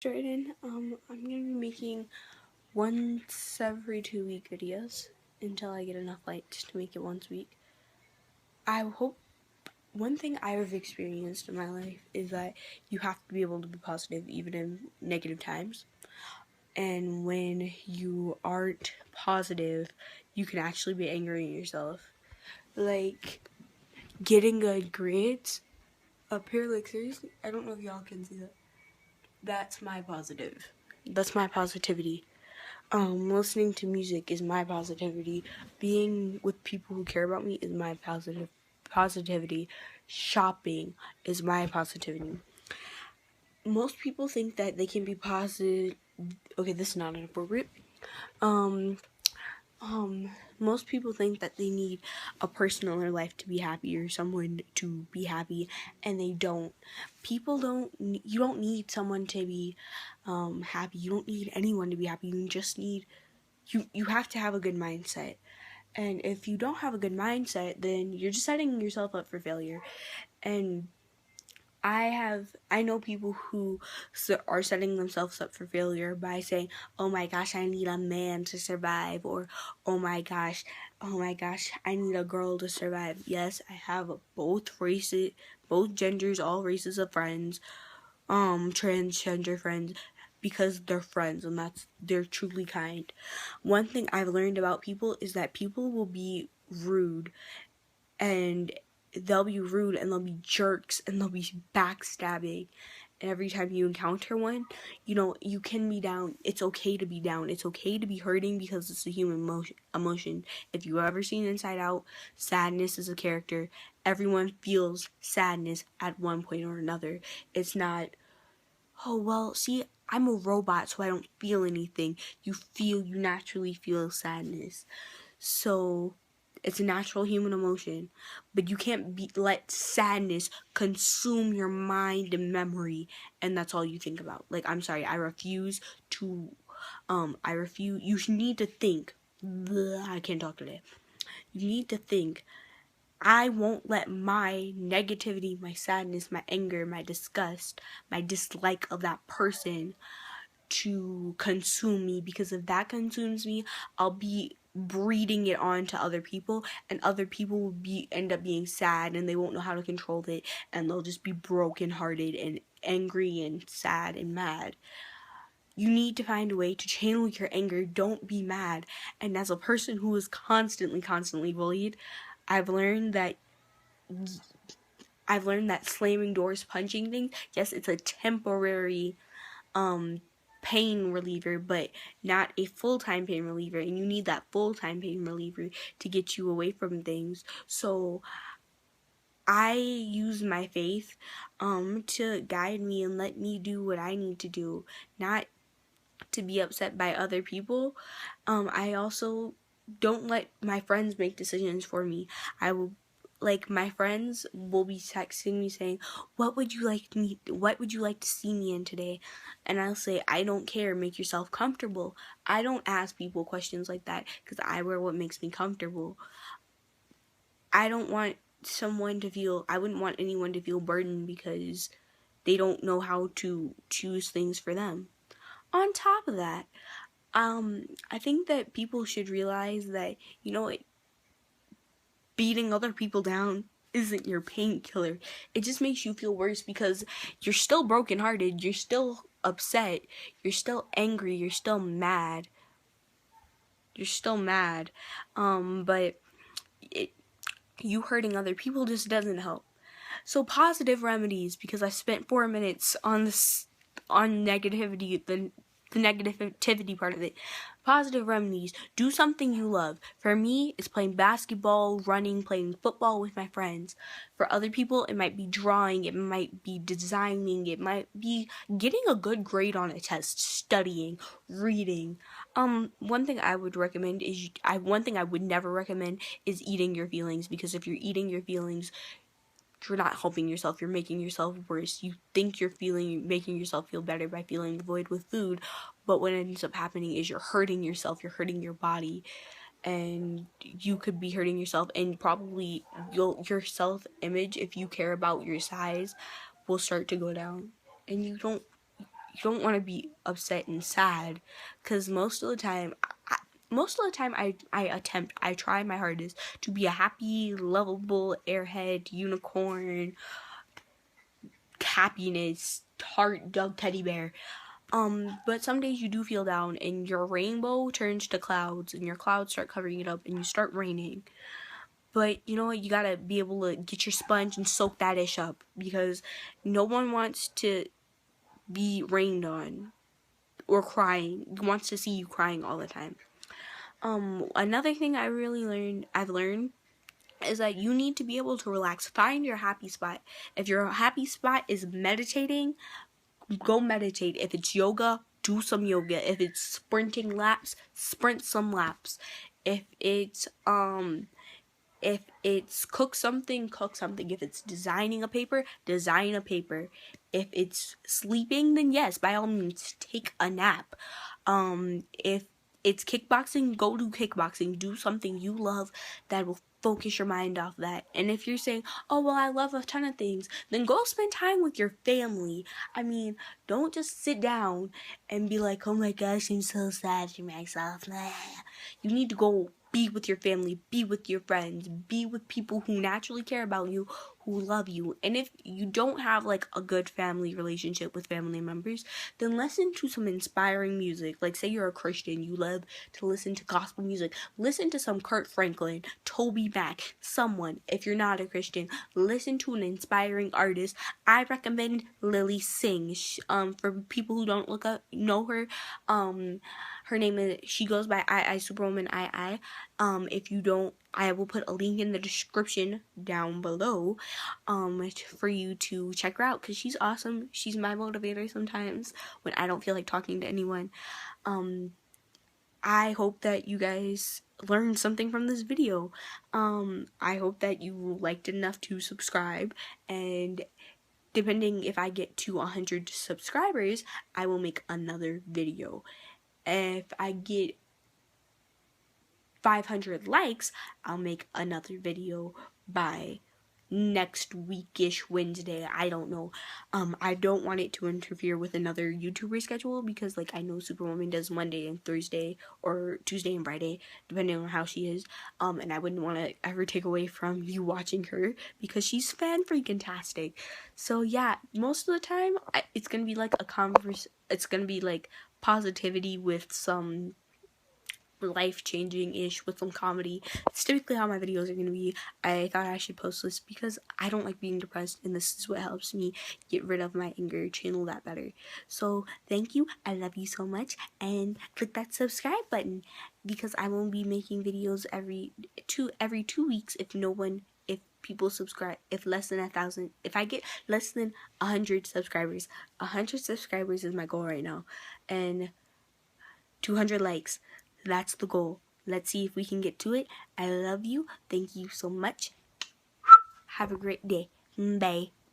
Jordan. I'm gonna be making once every 2 week videos until I get enough likes to make it once a week. I hope one thing I've experienced in my life is that you have to be able to be positive even in negative times. And when you aren't positive, you can actually be angry at yourself. Like getting good grades up here, like seriously, I don't know if y'all can see that. That's my positive. That's my positivity. Listening to music is my positivity. Being with people who care about me is my positivity. Shopping is my positivity. Most people think that they can be positive. Okay, this is not inappropriate. Um, most people think that they need a person in their life to be happy or someone to be happy, and they don't. You don't need someone to be happy. You don't need anyone to be happy. You just need, you have to have a good mindset. And if you don't have a good mindset, then you're just setting yourself up for failure. And I know people who are setting themselves up for failure by saying, "Oh my gosh, I need a man to survive," or oh my gosh, I need a girl to survive." Yes, I have both races, both genders, all races of friends, transgender friends, because they're friends and they're truly kind. One thing I've learned about people is that people will be rude, and they'll be jerks, and they'll be backstabbing. And every time you encounter one, you can be down. It's okay to be down. It's okay to be hurting because it's a human emotion. If you've ever seen Inside Out, sadness is a character. Everyone feels sadness at one point or another. It's not, "Oh, well, see, I'm a robot, so I don't feel anything." You naturally feel sadness. So it's a natural human emotion, but you can't let sadness consume your mind and memory, and that's all you think about. Like, I'm sorry, I refuse to, you need to think. I can't talk today. You need to think, I won't let my negativity, my sadness, my anger, my disgust, my dislike of that person to consume me, because if that consumes me, I'll be breeding it on to other people, and other people will end up being sad, and they won't know how to control it, and they'll just be brokenhearted and angry and sad and mad. You need to find a way to channel your anger. Don't be mad. And as a person who is constantly bullied, I've learned that slamming doors, punching things, yes, it's a temporary pain reliever, but not a full-time pain reliever, and you need that full-time pain reliever to get you away from things. So I use my faith to guide me and let me do what I need to do, not to be upset by other people. I also don't let my friends make decisions for me. My friends will be texting me saying, what would you like to see me in today? And I'll say, I don't care, make yourself comfortable. I don't ask people questions like that because I wear what makes me comfortable. I wouldn't want anyone to feel burdened because they don't know how to choose things for them. On top of that, I think that people should realize that, beating other people down isn't your painkiller. It just makes you feel worse because you're still brokenhearted, you're still upset, you're still angry, you're still mad. But you hurting other people just doesn't help. So positive remedies, because I spent 4 minutes on negativity, the negativity part of it. Positive remedies: do something you love. For me, it's playing basketball, running, playing football with my friends. For other people, it might be drawing, it might be designing, it might be getting a good grade on a test, studying, reading. One thing I would never recommend is eating your feelings, because if you're eating your feelings, you're not helping yourself, you're making yourself worse. You think you're making yourself feel better by filling the void with food, but what ends up happening is you're hurting yourself, you're hurting your body, and you could be hurting yourself, and probably your self-image, if you care about your size, will start to go down. And you you don't want to be upset and sad, because most of the time I try my hardest to be a happy, lovable airhead, unicorn, happiness, heart dog teddy bear. But some days you do feel down and your rainbow turns to clouds and your clouds start covering it up and you start raining. But you know what, you gotta be able to get your sponge and soak that ish up, because no one wants to be rained on or crying, wants to see you crying all the time. Another thing I've learned is that you need to be able to relax. Find your happy spot. If your happy spot is meditating, go meditate. If it's yoga, do some yoga. If it's sprinting laps, sprint some laps. If it's cook something, cook something. If it's designing a paper, design a paper. If it's sleeping, then yes, by all means, take a nap. If it's kickboxing, go do kickboxing. Do something you love that will focus your mind off that. And if you're saying, oh, well, I love a ton of things, then go spend time with your family. I mean, don't just sit down and be like, oh my gosh, I'm so sad for myself. You need to go be with your family, be with your friends, be with people who naturally care about you, who love you. And if you don't have like a good family relationship with family members, then listen to some inspiring music. Like, say you're a Christian, you love to listen to gospel music, listen to some Kurt Franklin, Toby Mac, someone. If you're not a Christian, listen to an inspiring artist. I recommend Lily Singh. For people who don't know her, her name is, she goes by iiSuperwomanii. If you don't, I will put a link in the description down below for you to check her out, because she's awesome. She's my motivator sometimes when I don't feel like talking to anyone. I hope that you guys learned something from this video. I hope that you liked it enough to subscribe, and depending if I get to 100 subscribers, I will make another video. If I get 500 likes, I'll make another video by next weekish Wednesday. I don't know. I don't want it to interfere with another YouTuber schedule, because like I know Superwoman does Monday and Thursday, or Tuesday and Friday, depending on how she is. And I wouldn't want to ever take away from you watching her, because she's fan-freaking-tastic. So yeah, most of the time it's gonna be like it's gonna be like positivity with some life-changing-ish with some comedy. It's typically how my videos are going to be. I thought I should post this because I don't like being depressed, and this is what helps me get rid of my anger, channel that better. So thank you, I love you so much, and click that subscribe button, because I won't be making videos every 2 weeks if people subscribe. If less than 1,000, if I get less than 100 subscribers. 100 subscribers is my goal right now, and 200 likes. That's the goal. Let's see if we can get to it. I love you. Thank you so much. Have a great day. Bye.